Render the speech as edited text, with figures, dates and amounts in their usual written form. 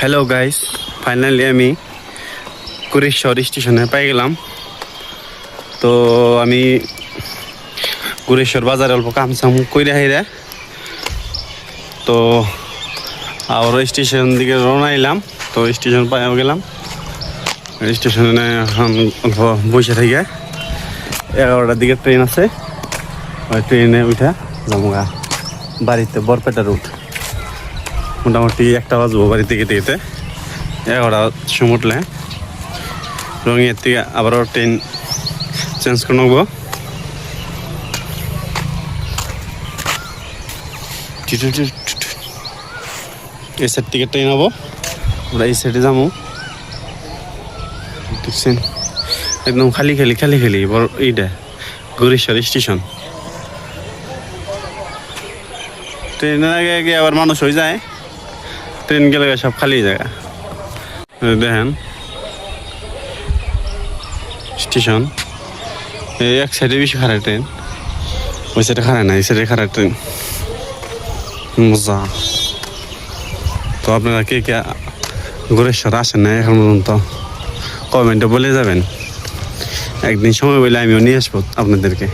Hello guys, finally আমি কুড়েশ্বর স্টেশনে পাই গেলাম। তো আমি কুড়েশ্বর বাজারে অল্প কাম সাম কইরা হাইরা তো আবার স্টেশন দিকে রওনা এলাম। তো স্টেশন পাই গেলাম। স্টেশনে এখন অল্প বসে থেকে 11টার দিকে ট্রেন আছে, ওই ট্রেনে উঠা যাবো বাড়িতে বরপেটা রুট। মোটামুটি 1টা বাজবো বাড়িতে যেতে যেতে। 11টার সময় উঠলে রঙিয়ার থেকে আবারও ট্রেন চেঞ্জ করে নেবো। এই সাইড থেকে ট্রেন হবো, আমরা এই সাইডে যাবো। দেখছেন একদম খালি বড় এইটা কুড়েশ্বর স্টেশন। ট্রেনের আগে আগে আবার মানুষ হয়ে যায়, ট্রেন গেলে সব খালি জায়গা। দেখেন স্টেশন, এই এক সাইডে বেশি খারাপ ট্রেন, ওই সাইডে খারাপ না, এই সাইডে খারাপ ট্রেন। মজা। তো আপনারা কে কে কুড়েশ্বর আসেন না এখন পর্যন্ত কমেন্টে বলে যাবেন, একদিন সময় বলে আমিও নিয়ে আসবো আপনাদেরকে।